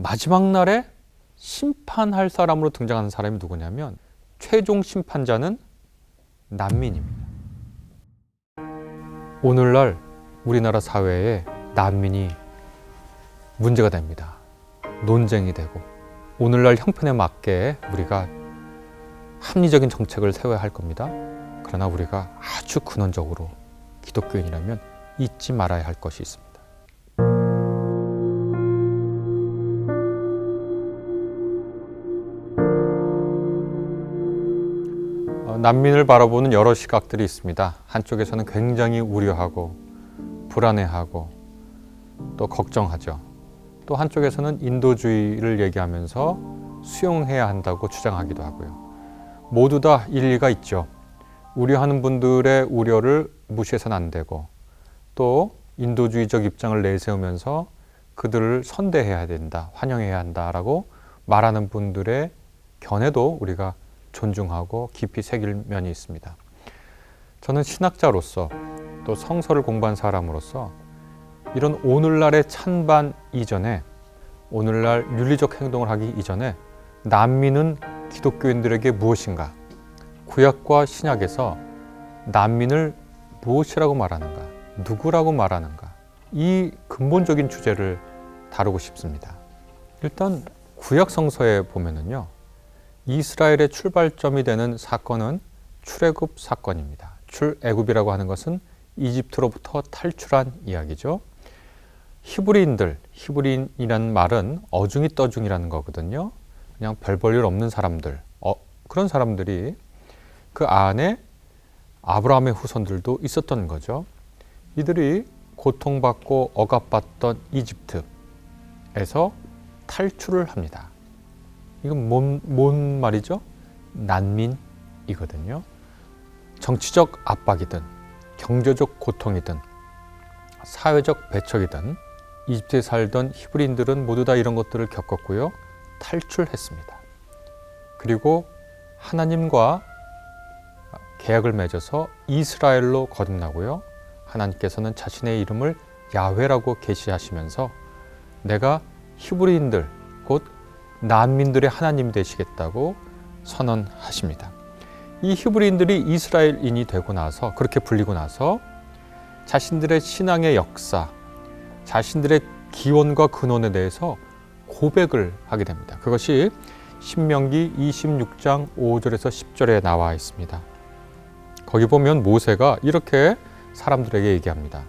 마지막 날에 심판할 사람으로 등장하는 사람이 누구냐면 최종 심판자는 난민입니다. 오늘날 우리나라 사회에 난민이 문제가 됩니다. 논쟁이 되고 오늘날 형편에 맞게 우리가 합리적인 정책을 세워야 할 겁니다. 그러나 우리가 아주 근원적으로 기독교인이라면 잊지 말아야 할 것이 있습니다. 난민을 바라보는 여러 시각들이 있습니다. 한쪽에서는 굉장히 우려하고 불안해하고 또 걱정하죠. 또 한쪽에서는 인도주의를 얘기하면서 수용해야 한다고 주장하기도 하고요. 모두 다 일리가 있죠. 우려하는 분들의 우려를 무시해서는 안 되고 또 인도주의적 입장을 내세우면서 그들을 선대해야 된다, 환영해야 한다라고 말하는 분들의 견해도 우리가 존중하고 깊이 새길 면이 있습니다. 저는 신학자로서 또 성서를 공부한 사람으로서 이런 오늘날의 찬반 이전에 오늘날 윤리적 행동을 하기 이전에 난민은 기독교인들에게 무엇인가? 구약과 신약에서 난민을 무엇이라고 말하는가? 누구라고 말하는가? 이 근본적인 주제를 다루고 싶습니다. 일단 구약 성서에 보면은요. 이스라엘의 출발점이 되는 사건은 출애굽 사건입니다. 출애굽이라고 하는 것은 이집트로부터 탈출한 이야기죠. 히브리인이라는 말은 어중이 떠중이라는 거거든요. 그냥 별 볼 일 없는 사람들, 그런 사람들이 그 안에 아브라함의 후손들도 있었던 거죠. 이들이 고통받고 억압받던 이집트에서 탈출을 합니다. 이건 뭔 말이죠? 난민이거든요. 정치적 압박이든 경제적 고통이든 사회적 배척이든 이집트에 살던 히브리인들은 모두 다 이런 것들을 겪었고요. 탈출했습니다. 그리고 하나님과 계약을 맺어서 이스라엘로 거듭나고요. 하나님께서는 자신의 이름을 야훼라고 계시하시면서 내가 히브리인들 곧 난민들의 하나님이 되시겠다고 선언하십니다. 이 히브리인들이 이스라엘인이 되고 나서 그렇게 불리고 나서 자신들의 신앙의 역사, 자신들의 기원과 근원에 대해서 고백을 하게 됩니다. 그것이 신명기 26장 5절에서 10절에 나와 있습니다. 거기 보면 모세가 이렇게 사람들에게 얘기합니다.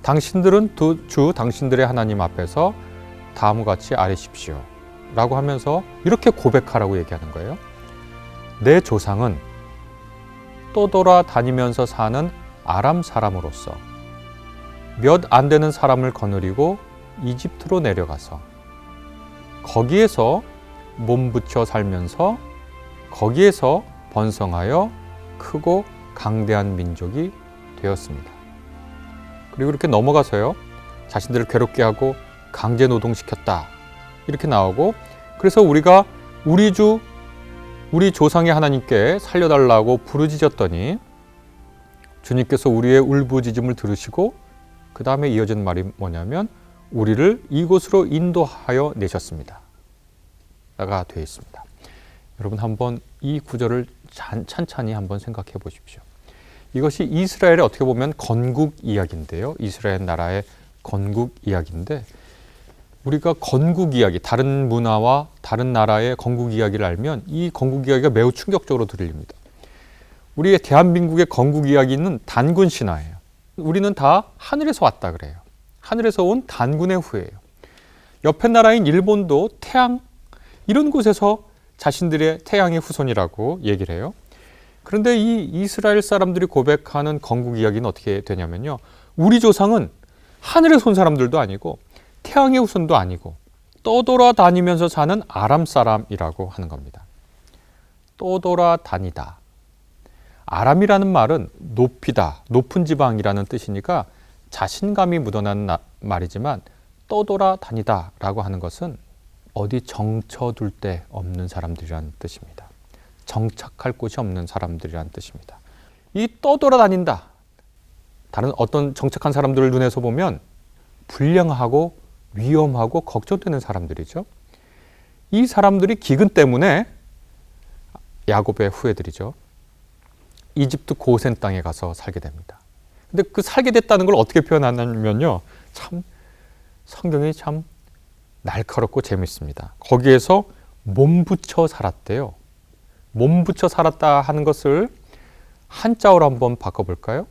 당신들은 주 당신들의 하나님 앞에서 다음과 같이 아뢰십시오. 라고 하면서 이렇게 고백하라고 얘기하는 거예요. 내 조상은 떠돌아다니면서 사는 아람 사람으로서 몇 안 되는 사람을 거느리고 이집트로 내려가서 거기에서 몸부쳐 살면서 거기에서 번성하여 크고 강대한 민족이 되었습니다. 그리고 이렇게 넘어가서요. 자신들을 괴롭게 하고 강제 노동시켰다. 이렇게 나오고 그래서 우리가 우리 조상의 하나님께 살려달라고 부르짖었더니 주님께서 우리의 울부짖음을 들으시고 그 다음에 이어진 말이 뭐냐면 우리를 이곳으로 인도하여 내셨습니다. 라가 되어 있습니다. 여러분 한번 이 구절을 찬찬히 한번 생각해 보십시오. 이것이 이스라엘의 어떻게 보면 건국 이야기인데요. 이스라엘 나라의 건국 이야기인데 우리가 건국 이야기, 다른 문화와 다른 나라의 건국 이야기를 알면 이 건국 이야기가 매우 충격적으로 들립니다. 우리의 대한민국의 건국 이야기는 단군 신화예요. 우리는 다 하늘에서 왔다 그래요. 하늘에서 온 단군의 후예요. 옆에 나라인 일본도 태양, 이런 곳에서 자신들의 태양의 후손이라고 얘기를 해요. 그런데 이 이스라엘 사람들이 고백하는 건국 이야기는 어떻게 되냐면요. 우리 조상은 하늘에서 온 사람들도 아니고 태양의 후손도 아니고 떠돌아다니면서 사는 아람 사람이라고 하는 겁니다. 떠돌아다니다. 아람이라는 말은 높이다, 높은 지방이라는 뜻이니까 자신감이 묻어나는 말이지만 떠돌아다니다 라고 하는 것은 어디 정처둘 데 없는 사람들이라는 뜻입니다. 정착할 곳이 없는 사람들이라는 뜻입니다. 이 떠돌아다닌다. 다른 어떤 정착한 사람들을 눈에서 보면 불량하고 위험하고 걱정되는 사람들이죠. 이 사람들이 기근 때문에 야곱의 후예들이죠. 이집트 고센 땅에 가서 살게 됩니다. 근데 그 살게 됐다는 걸 어떻게 표현하냐면요. 참 성경이 참 날카롭고 재밌습니다. 거기에서 몸부쳐 살았대요. 몸부쳐 살았다 하는 것을 한자어로 한번 바꿔볼까요?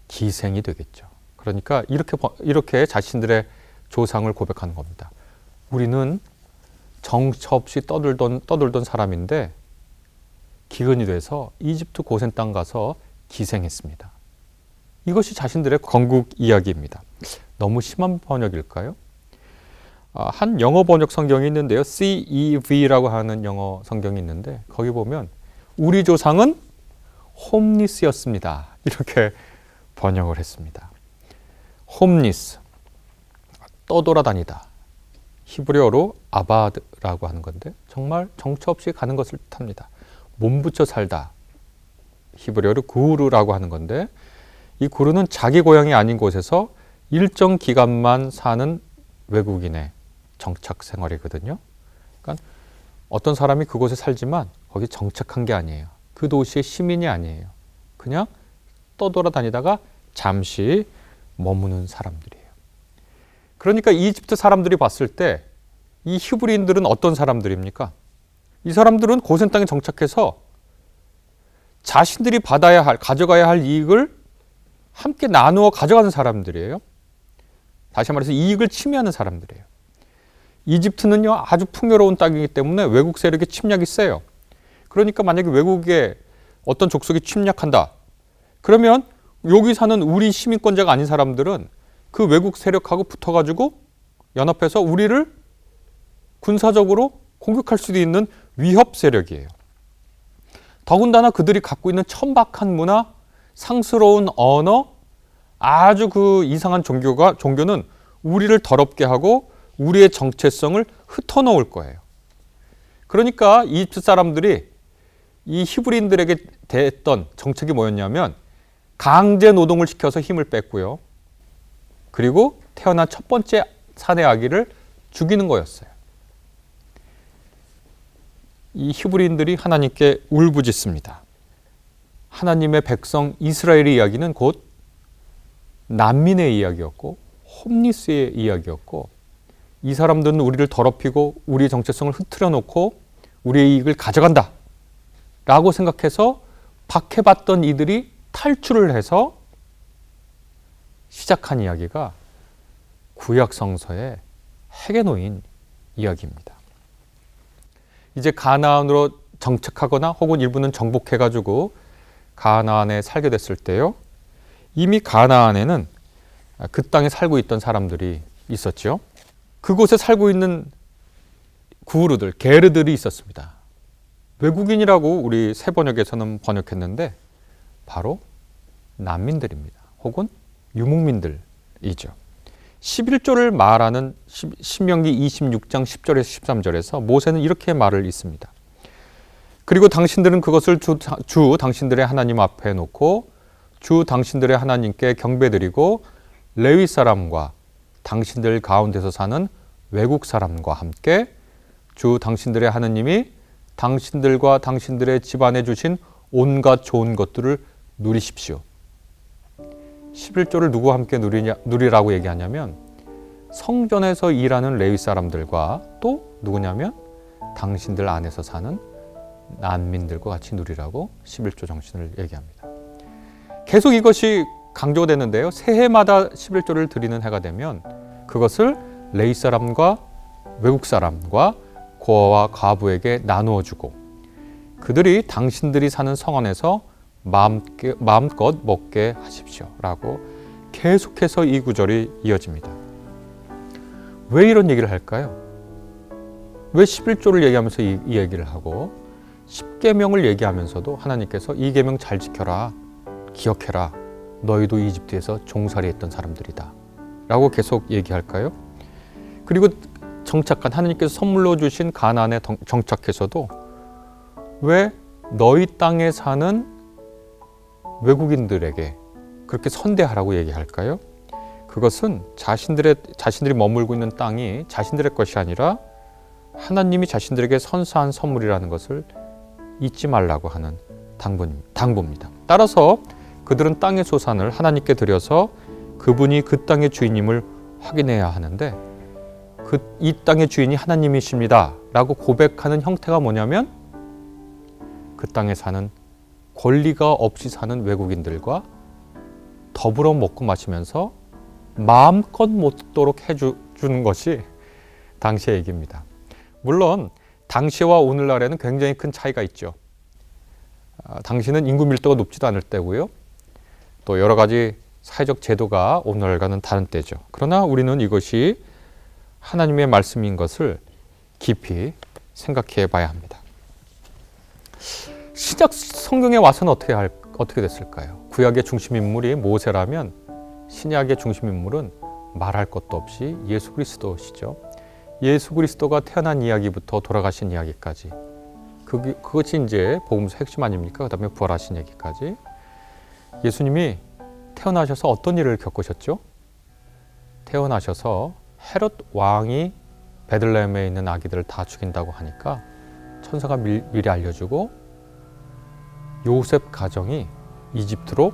기생이 되겠죠. 그러니까 이렇게 자신들의 조상을 고백하는 겁니다. 우리는 정처 없이 떠들던 사람인데 기근이 돼서 이집트 고센 땅 가서 기생했습니다. 이것이 자신들의 건국 이야기입니다. 너무 심한 번역일까요? 한 영어 번역 성경이 있는데요. CEV라고 하는 영어 성경이 있는데 거기 보면 우리 조상은 홈리스였습니다. 이렇게 번역을 했습니다. 홈리스, 떠돌아다니다. 히브리어로 아바드라고 하는 건데 정말 정처 없이 가는 것을 뜻합니다. 몸부쳐 살다. 히브리어로 구르라고 하는 건데 이 구르는 자기 고향이 아닌 곳에서 일정 기간만 사는 외국인의 정착 생활이거든요. 그러니까 어떤 사람이 그곳에 살지만 거기 정착한 게 아니에요. 그 도시의 시민이 아니에요. 그냥 떠돌아다니다가 잠시 머무는 사람들이에요. 그러니까 이집트 사람들이 봤을 때 이 히브리인들은 어떤 사람들입니까? 이 사람들은 고센 땅에 정착해서 자신들이 가져가야 할 이익을 함께 나누어 가져가는 사람들이에요. 다시 말해서 이익을 침해하는 사람들이에요. 이집트는요 아주 풍요로운 땅이기 때문에 외국 세력의 침략이 세요. 그러니까 만약에 외국의 어떤 족속이 침략한다. 그러면 여기 사는 우리 시민권자가 아닌 사람들은 그 외국 세력하고 붙어가지고 연합해서 우리를 군사적으로 공격할 수도 있는 위협 세력이에요. 더군다나 그들이 갖고 있는 천박한 문화, 상스러운 언어, 아주 그 이상한 종교는 우리를 더럽게 하고 우리의 정체성을 흩어놓을 거예요. 그러니까 이집트 사람들이 이 히브리인들에게 대했던 정책이 뭐였냐면 강제 노동을 시켜서 힘을 뺐고요. 그리고 태어난 첫 번째 사내 아기를 죽이는 거였어요. 이 히브리인들이 하나님께 울부짖습니다. 하나님의 백성 이스라엘의 이야기는 곧 난민의 이야기였고 홈리스의 이야기였고 이 사람들은 우리를 더럽히고 우리의 정체성을 흐트려 놓고 우리의 이익을 가져간다 라고 생각해서 박해받던 이들이 탈출을 해서 시작한 이야기가 구약 성서의 핵에 놓인 이야기입니다. 이제 가나안으로 정착하거나 혹은 일부는 정복해가지고 가나안에 살게 됐을 때요. 이미 가나안에는 그 땅에 살고 있던 사람들이 있었죠. 그곳에 살고 있는 구르들, 게르들이 있었습니다. 외국인이라고 우리 새 번역에서는 번역했는데 바로 난민들입니다. 혹은 유목민들이죠. 11조를 말하는 신명기 26장 10절에서 13절에서 모세는 이렇게 말을 있습니다. 그리고 당신들은 그것을 주 당신들의 하나님 앞에 놓고 주 당신들의 하나님께 경배드리고 레위 사람과 당신들 가운데서 사는 외국 사람과 함께 주 당신들의 하나님이 당신들과 당신들의 집안에 주신 온갖 좋은 것들을 누리십시오. 11조를 누구와 함께 누리라고 얘기하냐면 성전에서 일하는 레위 사람들과 또 누구냐면 당신들 안에서 사는 난민들과 같이 누리라고 11조 정신을 얘기합니다. 계속 이것이 강조되는데요. 새해마다 11조를 드리는 해가 되면 그것을 레위 사람과 외국 사람과 고아와 과부에게 나누어 주고 그들이 당신들이 사는 성 안에서 마음껏 먹게 하십시오 라고 계속해서 이 구절이 이어집니다. 왜 이런 얘기를 할까요? 왜 11조를 얘기하면서 이 얘기를 하고 10계명을 얘기하면서도 하나님께서 이 계명 잘 지켜라, 기억해라, 너희도 이집트에서 종살이했던 사람들이다 라고 계속 얘기할까요? 그리고 하나님께서 선물로 주신 가나안에 정착해서도 왜 너희 땅에 사는 외국인들에게 그렇게 선대하라고 얘기할까요? 그것은 자신들이 머물고 있는 땅이 자신들의 것이 아니라 하나님이 자신들에게 선사한 선물이라는 것을 잊지 말라고 하는 당부입니다. 따라서 그들은 땅의 소산을 하나님께 드려서 그분이 그 땅의 주인임을 확인해야 하는데, 이 땅의 주인이 하나님이십니다 라고 고백하는 형태가 뭐냐면, 그 땅에 사는 권리가 없이 사는 외국인들과 더불어 먹고 마시면서 마음껏 먹도록 해주는 것이 당시의 얘기입니다. 물론 당시와 오늘날에는 굉장히 큰 차이가 있죠. 당시는 인구 밀도가 높지도 않을 때고요. 또 여러 가지 사회적 제도가 오늘과는 다른 때죠. 그러나 우리는 이것이 하나님의 말씀인 것을 깊이 생각해 봐야 합니다. 신약 성경에 와서는 어떻게 됐을까요? 구약의 중심 인물이 모세라면 신약의 중심 인물은 말할 것도 없이 예수 그리스도시죠. 예수 그리스도가 태어난 이야기부터 돌아가신 이야기까지, 그것이 이제 복음서 핵심 아닙니까? 그 다음에 부활하신 얘기까지. 예수님이 태어나셔서 어떤 일을 겪으셨죠? 태어나셔서 헤롯 왕이 베들레헴에 있는 아기들을 다 죽인다고 하니까 천사가 미리 알려주고 요셉 가정이 이집트로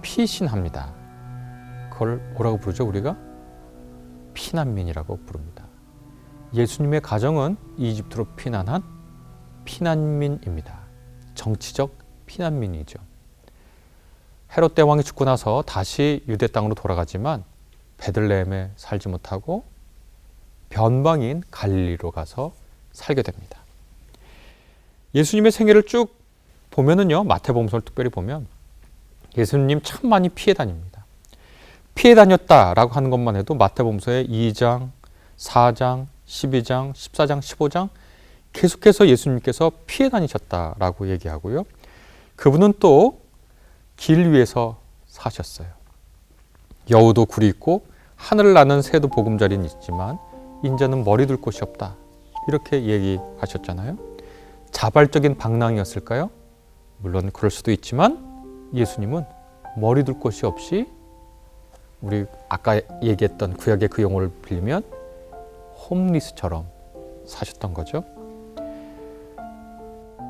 피신합니다. 그걸 뭐라고 부르죠? 우리가 피난민이라고 부릅니다. 예수님의 가정은 이집트로 피난한 피난민입니다. 정치적 피난민이죠. 헤롯 대왕이 죽고 나서 다시 유대 땅으로 돌아가지만 베들레헴에 살지 못하고 변방인 갈릴리로 가서 살게 됩니다. 예수님의 생애를 쭉 보면은요, 마태복음서를 특별히 보면 예수님 참 많이 피해 다닙니다. 피해 다녔다라고 하는 것만 해도 마태복음서의 2장, 4장, 12장, 14장, 15장 계속해서 예수님께서 피해 다니셨다라고 얘기하고요. 그분은 또 길 위에서 사셨어요. 여우도 굴이 있고 하늘을 나는 새도 보금자리는 있지만 인자는 머리 둘 곳이 없다. 이렇게 얘기하셨잖아요. 자발적인 방랑이었을까요? 물론 그럴 수도 있지만 예수님은 머리 둘 곳이 없이, 우리 아까 얘기했던 구약의 그 용어를 빌리면 홈리스처럼 사셨던 거죠.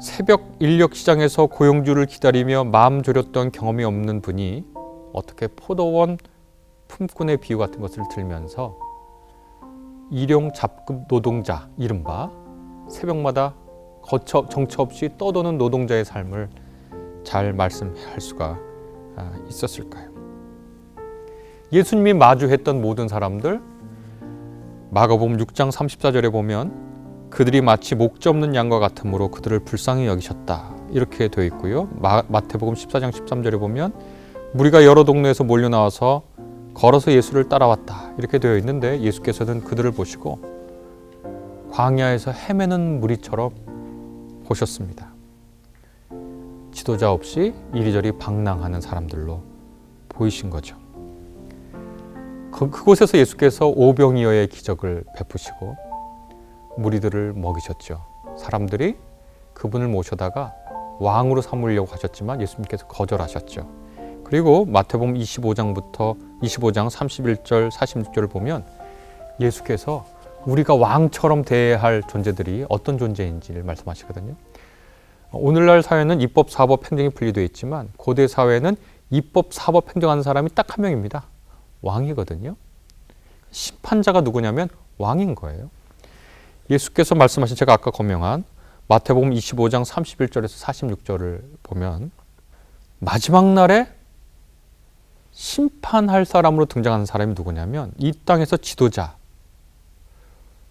새벽 인력 시장에서 고용주를 기다리며 마음 졸였던 경험이 없는 분이 어떻게 포도원 품꾼의 비유 같은 것을 들면서 일용 잡급 노동자, 이른바 새벽마다 정처 없이 떠도는 노동자의 삶을 잘 말씀할 수가 있었을까요? 예수님이 마주했던 모든 사람들, 마가복음 6장 34절에 보면 그들이 마치 목자 없는 양과 같으므로 그들을 불쌍히 여기셨다. 이렇게 되어 있고요. 마태복음 14장 13절에 보면 무리가 여러 동네에서 몰려 나와서 걸어서 예수를 따라왔다. 이렇게 되어 있는데 예수께서는 그들을 보시고 광야에서 헤매는 무리처럼 보셨습니다. 지도자 없이 이리저리 방랑하는 사람들로 보이신 거죠. 그곳에서 예수께서 오병이어의 기적을 베푸시고 무리들을 먹이셨죠. 사람들이 그분을 모셔다가 왕으로 삼으려고 하셨지만 예수님께서 거절하셨죠. 그리고 마태복음 25장 31절 46절을 보면 예수께서 우리가 왕처럼 대해야 할 존재들이 어떤 존재인지를 말씀하시거든요. 오늘날 사회는 입법, 사법, 행정이 분리되어 있지만 고대 사회는 입법, 사법, 행정하는 사람이 딱 한 명입니다. 왕이거든요. 심판자가 누구냐면 왕인 거예요. 예수께서 말씀하신, 제가 아까 거명한 마태복음 25장 31절에서 46절을 보면 마지막 날에 심판할 사람으로 등장하는 사람이 누구냐면 이 땅에서 지도자,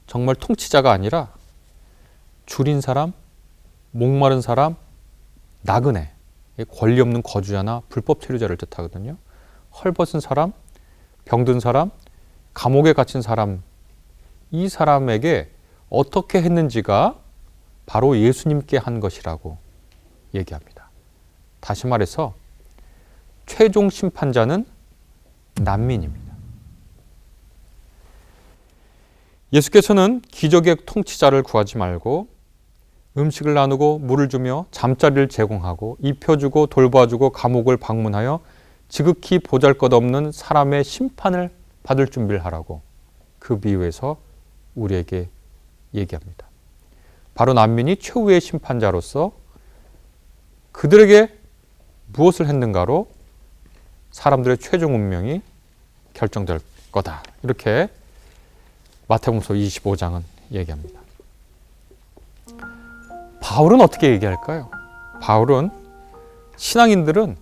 정말 통치자가 아니라 줄인 사람, 목마른 사람, 나그네, 권리 없는 거주자나 불법 체류자를 뜻하거든요. 헐벗은 사람, 병든 사람, 감옥에 갇힌 사람, 이 사람에게 어떻게 했는지가 바로 예수님께 한 것이라고 얘기합니다. 다시 말해서 최종 심판자는 난민입니다. 예수께서는 기적의 통치자를 구하지 말고 음식을 나누고 물을 주며 잠자리를 제공하고 입혀주고 돌봐주고 감옥을 방문하여 지극히 보잘것없는 사람의 심판을 받을 준비를 하라고 그 비유에서 우리에게 얘기합니다. 바로 난민이 최후의 심판자로서 그들에게 무엇을 했는가로 사람들의 최종 운명이 결정될 거다. 이렇게 마태복음서 25장은 얘기합니다. 바울은 어떻게 얘기할까요? 바울은 신앙인들은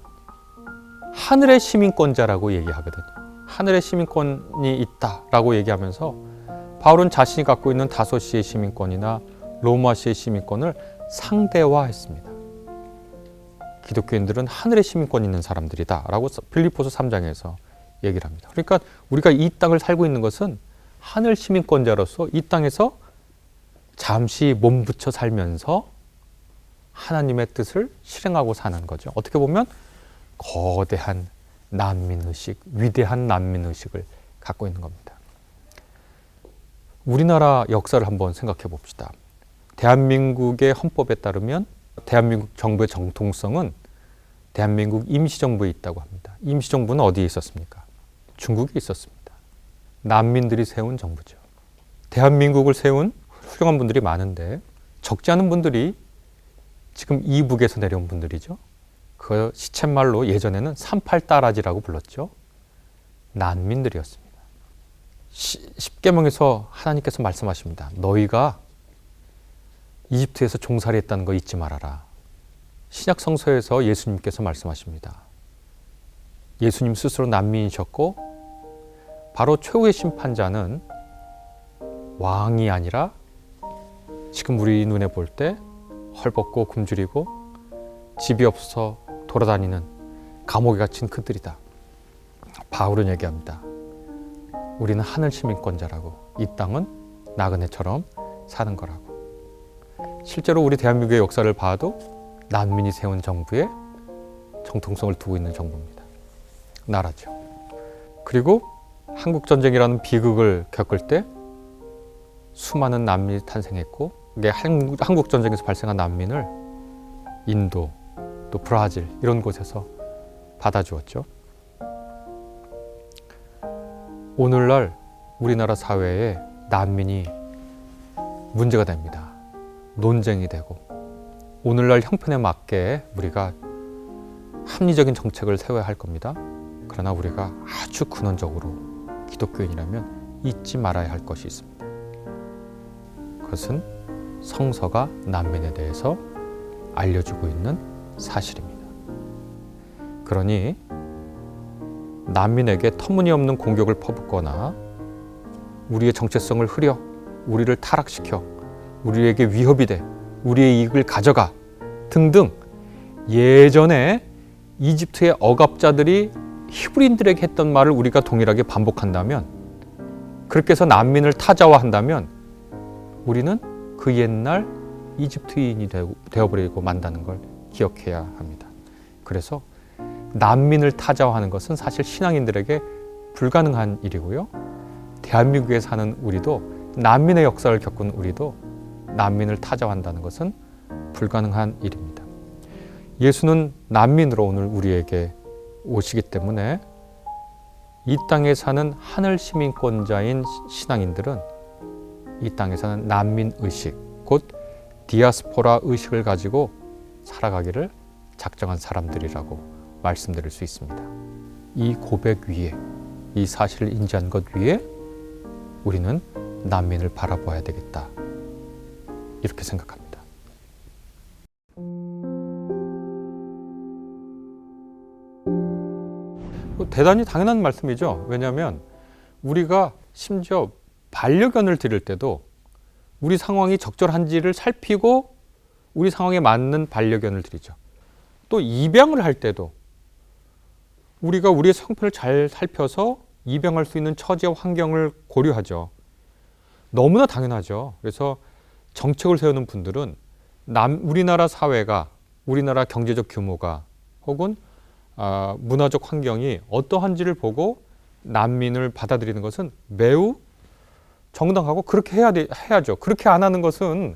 하늘의 시민권자라고 얘기하거든요. 하늘의 시민권이 있다라고 얘기하면서 바울은 자신이 갖고 있는 다소시의 시민권이나 로마시의 시민권을 상대화했습니다. 기독교인들은 하늘의 시민권이 있는 사람들이다 라고 빌립보서 3장에서 얘기를 합니다. 그러니까 우리가 이 땅을 살고 있는 것은 하늘 시민권자로서 이 땅에서 잠시 몸부쳐 살면서 하나님의 뜻을 실행하고 사는 거죠. 어떻게 보면 거대한 난민의식, 위대한 난민의식을 갖고 있는 겁니다. 우리나라 역사를 한번 생각해 봅시다. 대한민국의 헌법에 따르면 대한민국 정부의 정통성은 대한민국 임시정부에 있다고 합니다. 임시정부는 어디에 있었습니까? 중국에 있었습니다. 난민들이 세운 정부죠. 대한민국을 세운 훌륭한 분들이 많은데 적지 않은 분들이 지금 이북에서 내려온 분들이죠. 그 시쳇말로 예전에는 38따라지라고 불렀죠. 난민들이었습니다. 십계명에서 하나님께서 말씀하십니다. 너희가 이집트에서 종살이했다는 거 잊지 말아라. 신약 성서에서 예수님께서 말씀하십니다. 예수님 스스로 난민이셨고 바로 최후의 심판자는 왕이 아니라 지금 우리 눈에 볼 때 헐벗고 굶주리고 집이 없어 돌아다니는 감옥에 갇힌 그들이다. 바울은 얘기합니다. 우리는 하늘 시민권자라고, 이 땅은 나그네처럼 사는 거라고. 실제로 우리 대한민국의 역사를 봐도 난민이 세운 정부에 정통성을 두고 있는 정부입니다. 나라죠. 그리고 한국전쟁이라는 비극을 겪을 때 수많은 난민이 탄생했고, 이게 한국전쟁에서 발생한 난민을 인도, 또 브라질 이런 곳에서 받아주었죠. 오늘날 우리나라 사회에 난민이 문제가 됩니다. 논쟁이 되고 오늘날 형편에 맞게 우리가 합리적인 정책을 세워야 할 겁니다. 그러나 우리가 아주 근원적으로 기독교인이라면 잊지 말아야 할 것이 있습니다. 그것은 성서가 난민에 대해서 알려주고 있는 사실입니다. 그러니 난민에게 터무니없는 공격을 퍼붓거나 우리의 정체성을 흐려 우리를 타락시켜 우리에게 위협이 돼 우리의 이익을 가져가 등등 예전에 이집트의 억압자들이 히브리인들에게 했던 말을 우리가 동일하게 반복한다면, 그렇게 해서 난민을 타자화한다면 우리는 그 옛날 이집트인이 되어버리고 만다는 걸 기억해야 합니다. 그래서 난민을 타자화하는 것은 사실 신앙인들에게 불가능한 일이고요. 대한민국에 사는 우리도, 난민의 역사를 겪은 우리도 난민을 타자화한다는 것은 불가능한 일입니다. 예수는 난민으로 오늘 우리에게 오시기 때문에 이 땅에 사는 하늘 시민권자인 신앙인들은 이 땅에 사는 난민 의식, 곧 디아스포라 의식을 가지고 살아가기를 작정한 사람들이라고 말씀드릴 수 있습니다. 이 고백 위에, 이 사실을 인지한 것 위에 우리는 난민을 바라봐야 되겠다, 이렇게 생각합니다. 대단히 당연한 말씀이죠. 왜냐하면 우리가 심지어 반려견을 드릴 때도 우리 상황이 적절한지를 살피고 우리 상황에 맞는 반려견을 드리죠. 또 입양을 할 때도 우리가 우리의 형편을 잘 살펴서 입양할 수 있는 처지와 환경을 고려하죠. 너무나 당연하죠. 그래서 정책을 세우는 분들은 우리나라 사회가, 우리나라 경제적 규모가 혹은 문화적 환경이 어떠한지를 보고 난민을 받아들이는 것은 매우 정당하고 그렇게 해야죠. 그렇게 안 하는 것은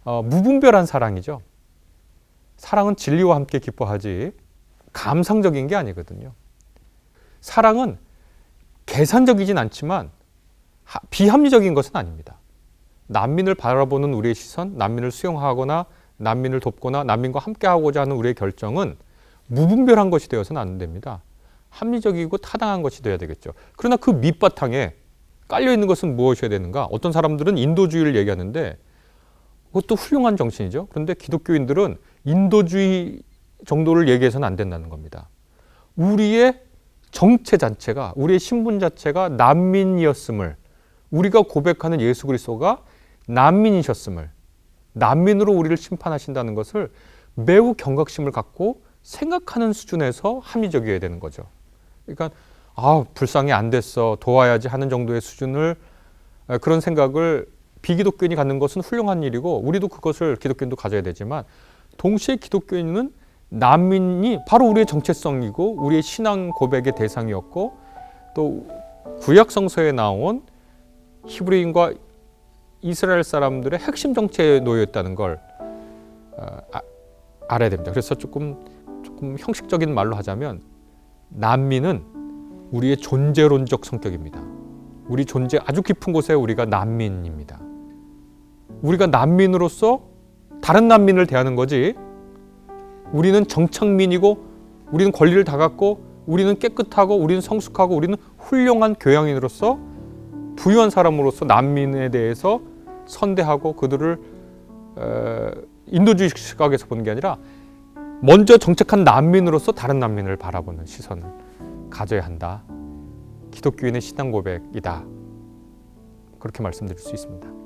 무분별한 사랑이죠. 사랑은 진리와 함께 기뻐하지 감상적인 게 아니거든요. 사랑은 계산적이진 않지만 비합리적인 것은 아닙니다. 난민을 바라보는 우리의 시선, 난민을 수용하거나 난민을 돕거나 난민과 함께하고자 하는 우리의 결정은 무분별한 것이 되어서는 안 됩니다. 합리적이고 타당한 것이 되어야 되겠죠. 그러나 그 밑바탕에 깔려있는 것은 무엇이어야 되는가? 어떤 사람들은 인도주의를 얘기하는데 그것도 훌륭한 정신이죠. 그런데 기독교인들은 인도주의 정도를 얘기해서는 안 된다는 겁니다. 우리의 정체 자체가, 우리의 신분 자체가 난민이었음을, 우리가 고백하는 예수 그리스도가 난민이셨음을, 난민으로 우리를 심판하신다는 것을 매우 경각심을 갖고 생각하는 수준에서 합리적이어야 되는 거죠. 그러니까 불쌍히 안 됐어, 도와야지 하는 정도의 수준을, 그런 생각을 비기독교인이 갖는 것은 훌륭한 일이고 우리도 그것을 기독교인도 가져야 되지만, 동시에 기독교인은 난민이 바로 우리의 정체성이고 우리의 신앙 고백의 대상이었고, 또 구약 성서에 나온 히브리인과 이스라엘 사람들의 핵심 정체에 놓여 있다는 걸 알아야 됩니다. 그래서 조금 형식적인 말로 하자면 난민은 우리의 존재론적 성격입니다. 우리 존재 아주 깊은 곳에 우리가 난민입니다. 우리가 난민으로서 다른 난민을 대하는 거지, 우리는 정착민이고 우리는 권리를 다 갖고 우리는 깨끗하고 우리는 성숙하고 우리는 훌륭한 교양인으로서 부유한 사람으로서 난민에 대해서 선대하고 그들을 인도주의 시각에서 보는 게 아니라 먼저 정착한 난민으로서 다른 난민을 바라보는 시선을 가져야 한다. 기독교인의 신앙 고백이다. 그렇게 말씀드릴 수 있습니다.